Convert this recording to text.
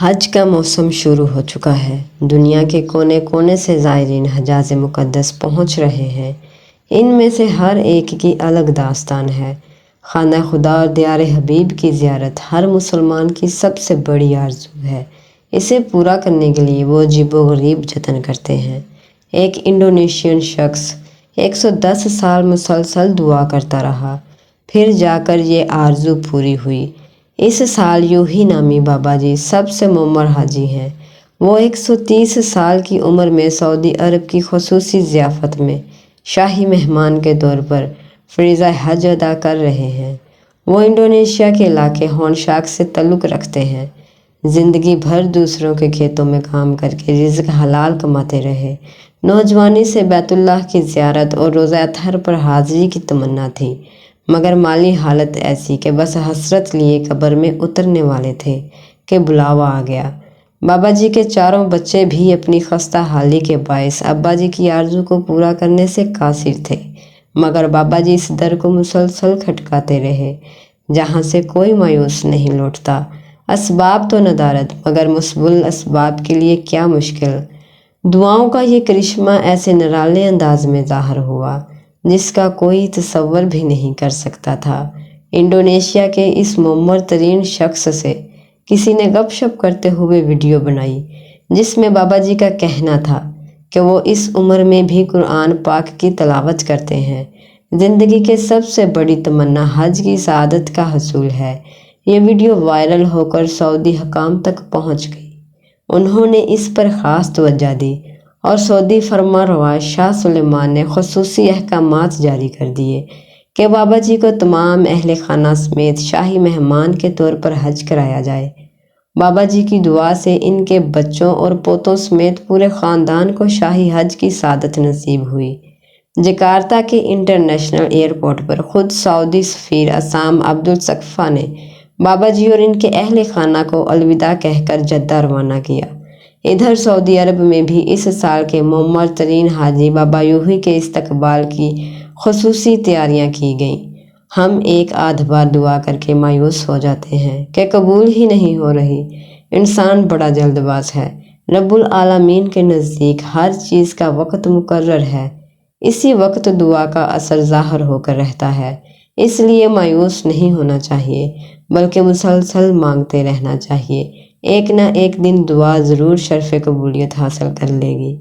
حج کا موسم شروع ہو چکا ہے۔ دنیا کے کونے کونے سے زائرین حجاز مقدس پہنچ رہے ہیں۔ ان میں سے ہر ایک کی الگ داستان ہے۔ خانہ خدا اور دیار حبیب کی زیارت ہر مسلمان کی سب سے بڑی آرزو ہے۔ اسے پورا کرنے کے لیے وہ عجیب و غریب جتن کرتے ہیں۔ ایک انڈونیشین شخص 110 سال مسلسل دعا کرتا رہا، پھر جا کر یہ آرزو پوری ہوئی۔ اس سال یوہی نامی بابا جی سب سے معمر حاجی ہیں۔ وہ 130 سال کی عمر میں سعودی عرب کی خصوصی ضیافت میں شاہی مہمان کے طور پر فریضہ حج ادا کر رہے ہیں۔ وہ انڈونیشیا کے علاقے ہونشاک سے تعلق رکھتے ہیں۔ زندگی بھر دوسروں کے کھیتوں میں کام کر کے رزق حلال کماتے رہے۔ نوجوانی سے بیت اللہ کی زیارت اور روزہ اطہر پر حاضری کی تمنا تھی، مگر مالی حالت ایسی کہ بس حسرت لیے قبر میں اترنے والے تھے کہ بلاوا آ گیا۔ بابا جی کے چاروں بچے بھی اپنی خستہ حالی کے باعث ابا جی کی آرزو کو پورا کرنے سے قاصر تھے، مگر بابا جی اس در کو مسلسل کھٹکاتے رہے جہاں سے کوئی مایوس نہیں لوٹتا۔ اسباب تو ندارد، مگر مسبل اسباب کے لیے کیا مشکل۔ دعاؤں کا یہ کرشمہ ایسے نرالے انداز میں ظاہر ہوا جس کا کوئی تصور بھی نہیں کر سکتا تھا۔ انڈونیشیا کے اس معمر ترین شخص سے کسی نے گپ شپ کرتے ہوئے ویڈیو بنائی، جس میں بابا جی کا کہنا تھا کہ وہ اس عمر میں بھی قرآن پاک کی تلاوت کرتے ہیں۔ زندگی کے سب سے بڑی تمنا حج کی سعادت کا حصول ہے۔ یہ ویڈیو وائرل ہو کر سعودی حکام تک پہنچ گئی۔ انہوں نے اس پر خاص توجہ دی اور سعودی فرمان روا شاہ سلمان نے خصوصی احکامات جاری کر دیے کہ بابا جی کو تمام اہل خانہ سمیت شاہی مہمان کے طور پر حج کرایا جائے۔ بابا جی کی دعا سے ان کے بچوں اور پوتوں سمیت پورے خاندان کو شاہی حج کی سعادت نصیب ہوئی۔ جکارتا کے انٹرنیشنل ایئرپورٹ پر خود سعودی سفیر عصام عبدالسقفہ نے بابا جی اور ان کے اہل خانہ کو الوداع کہہ کر جدہ روانہ کیا۔ ادھر سعودی عرب میں بھی اس سال کے معمر ترین حاجی بابا یوہی کے استقبال کی خصوصی تیاریاں کی گئیں۔ ہم ایک آدھ بار دعا کر کے مایوس ہو جاتے ہیں کہ قبول ہی نہیں ہو رہی۔ انسان بڑا جلد باز ہے۔ رب العالمین کے نزدیک ہر چیز کا وقت مقرر ہے۔ اسی وقت دعا کا اثر ظاہر ہو کر رہتا ہے۔ اس لیے مایوس نہیں ہونا چاہیے، بلکہ مسلسل مانگتے رہنا چاہیے۔ ایک نہ ایک دن دعا ضرور شرف قبولیت حاصل کر لے گی۔